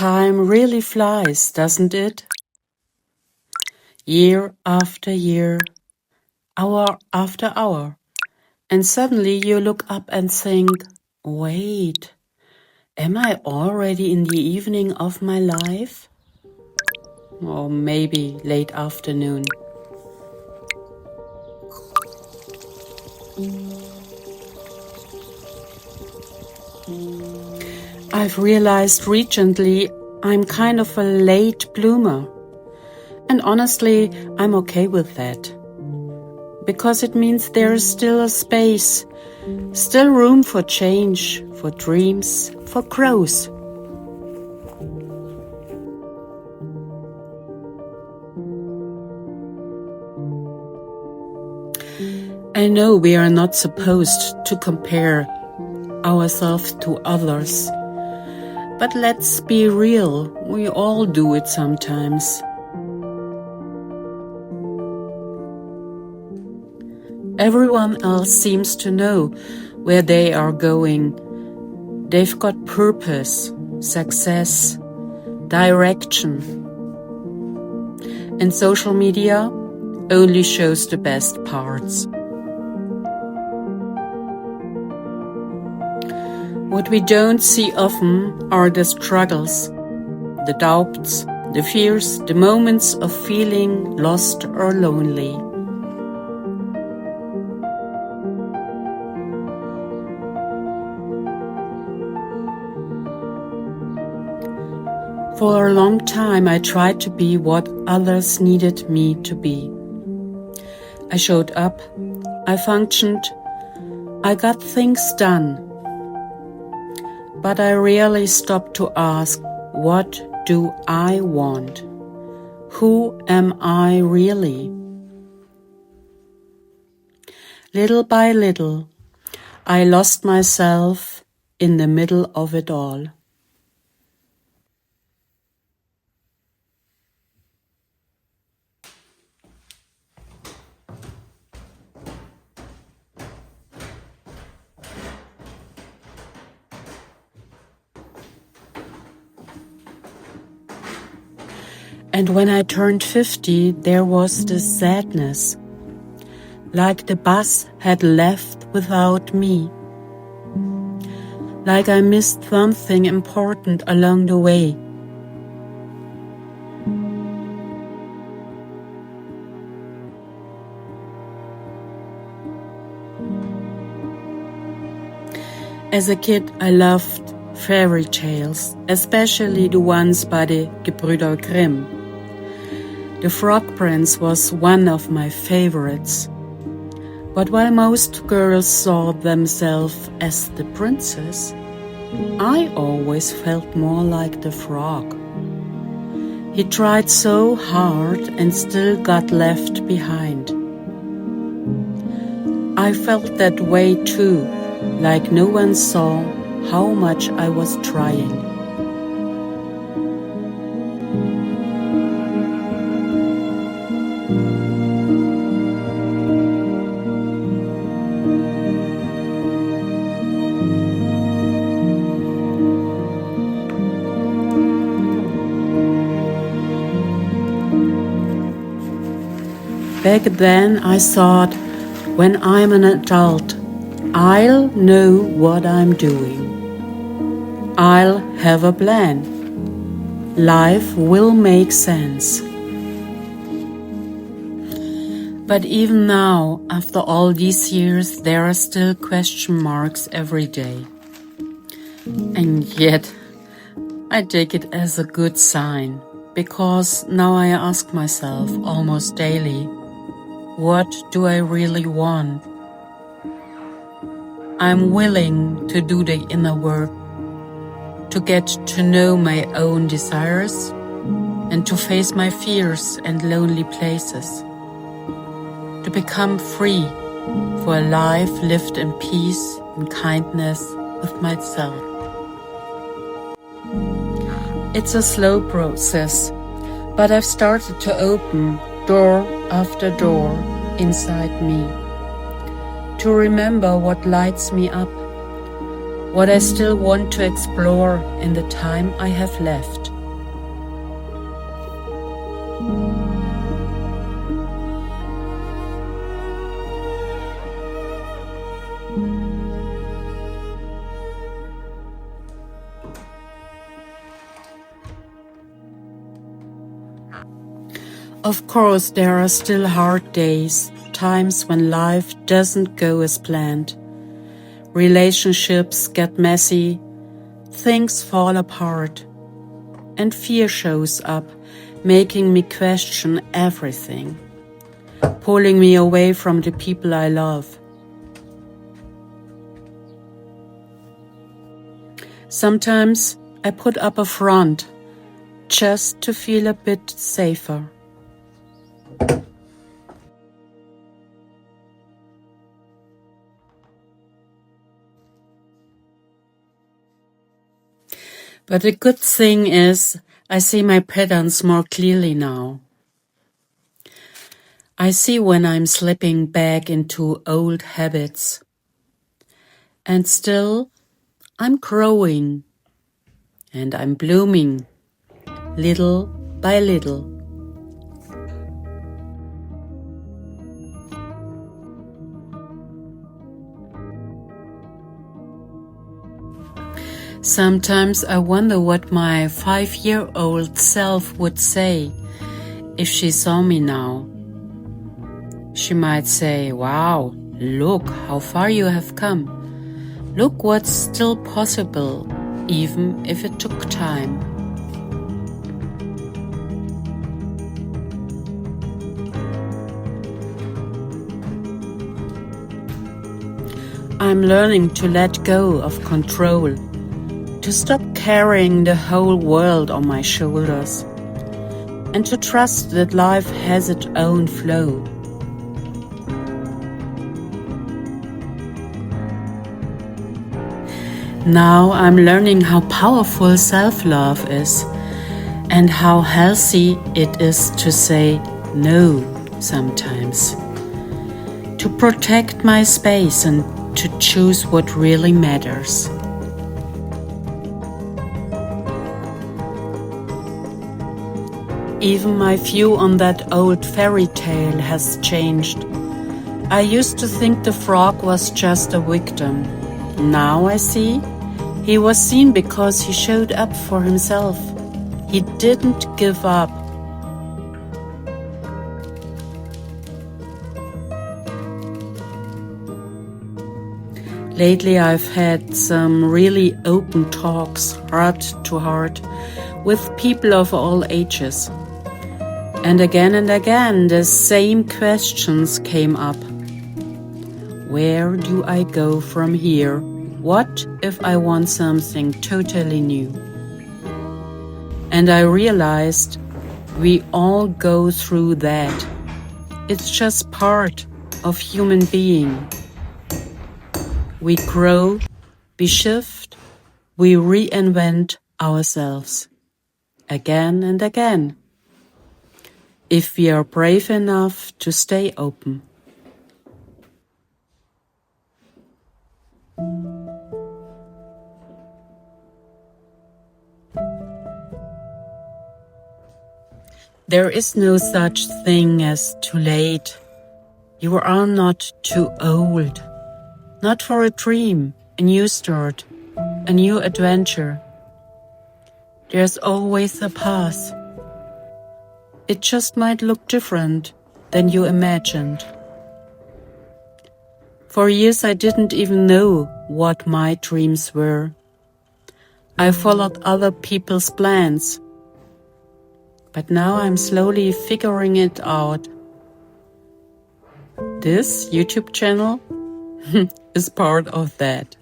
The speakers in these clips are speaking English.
time really flies, doesn't it? Year after year, hour after hour, and suddenly you look up and think, wait, am I already in the evening of my life? Or maybe late afternoon. I've realized recently I'm kind of a late bloomer. And honestly, I'm okay with that. Because it means there is still a space, still room for change, for dreams, for growth. I know we are not supposed to compare ourselves to others. But let's be real, we all do it sometimes. Everyone else seems to know where they are going. They've got purpose, success, direction. And social media only shows the best parts. What we don't see often are the struggles, the doubts, the fears, the moments of feeling lost or lonely. For a long time, I tried to be what others needed me to be. I showed up, I functioned, I got things done. But I rarely stopped to ask, what do I want? Who am I really? Little by little, I lost myself in the middle of it all. And when I turned 50, there was this sadness, like the bus had left without me, like I missed something important along the way. As a kid, I loved fairy tales, especially the ones by the Gebrüder Grimm. The Frog Prince was one of my favorites. But while most girls saw themselves as the princess, I always felt more like the frog. He tried so hard and still got left behind. I felt that way too, like no one saw how much I was trying. Back then I thought, when I'm an adult, I'll know what I'm doing. I'll have a plan. Life will make sense. But even now, after all these years, there are still question marks every day. And yet, I take it as a good sign, because now I ask myself almost daily, what do I really want? I'm willing to do the inner work, to get to know my own desires, and to face my fears and lonely places, to become free for a life lived in peace and kindness with myself. It's a slow process, but I've started to open door after door inside me, to remember what lights me up, what I still want to explore in the time I have left. Of course, there are still hard days, times when life doesn't go as planned. Relationships get messy, things fall apart, and fear shows up, making me question everything, pulling me away from the people I love. Sometimes I put up a front just to feel a bit safer. But the good thing is, I see my patterns more clearly now. I see when I'm slipping back into old habits. And still, I'm growing. And I'm blooming, little by little. Sometimes I wonder what my 5-year-old self would say if she saw me now. She might say, "Wow, look how far you have come. Look what's still possible, even if it took time." I'm learning to let go of control, to stop carrying the whole world on my shoulders, and to trust that life has its own flow. Now I'm learning how powerful self-love is and how healthy it is to say no sometimes, to protect my space and to choose what really matters. Even my view on that old fairy tale has changed. I used to think the frog was just a victim. Now I see he was seen because he showed up for himself. He didn't give up. Lately I've had some really open talks, heart to heart, with people of all ages. And again, the same questions came up. Where do I go from here? What if I want something totally new? And I realized we all go through that. It's just part of human being. We grow, we shift, we reinvent ourselves again and again, if we are brave enough to stay open. There is no such thing as too late. You are not too old. Not for a dream, a new start, a new adventure. There's always a path. It just might look different than you imagined. For years I didn't even know what my dreams were. I followed other people's plans. But now I'm slowly figuring it out. This YouTube channel is part of that.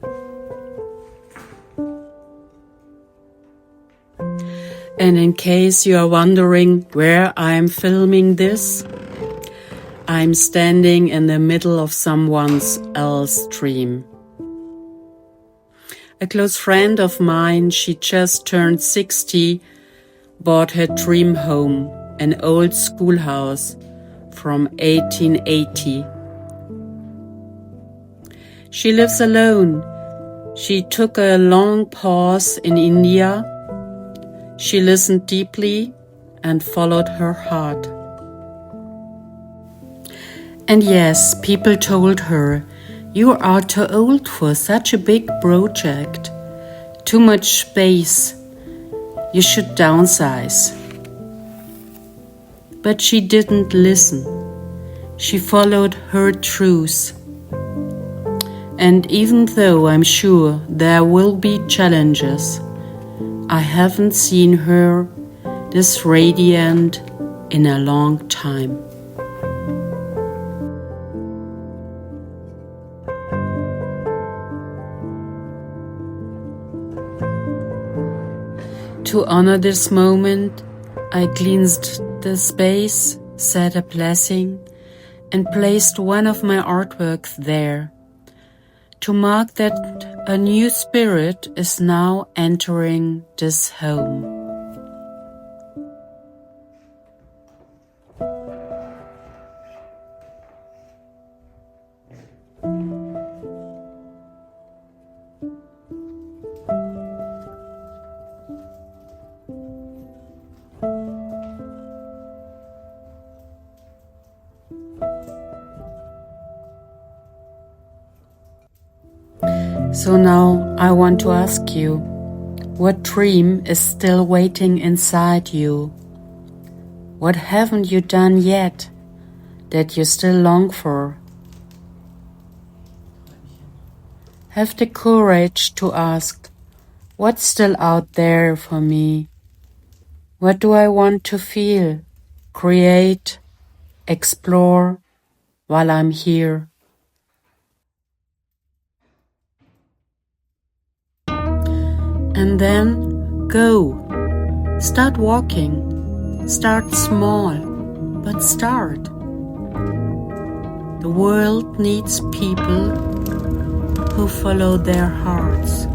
And in case you are wondering where I'm filming this, I'm standing in the middle of someone else's dream. A close friend of mine, she just turned 60, bought her dream home, an old schoolhouse from 1880. She lives alone. She took a long pause in India. She listened deeply and followed her heart. And yes, people told her, You are too old for such a big project. Too much space. You should downsize. But she didn't listen. She followed her truth. And even though I'm sure there will be challenges, I haven't seen her this radiant in a long time. To honor this moment, I cleansed the space, said a blessing, and placed one of my artworks there, to mark that a new spirit is now entering this home. So now I want to ask you, what dream is still waiting inside you? What haven't you done yet that you still long for? Have the courage to ask, what's still out there for me? What do I want to feel, create, explore while I'm here? And then go. Start walking. Start small, but start. The world needs people who follow their hearts.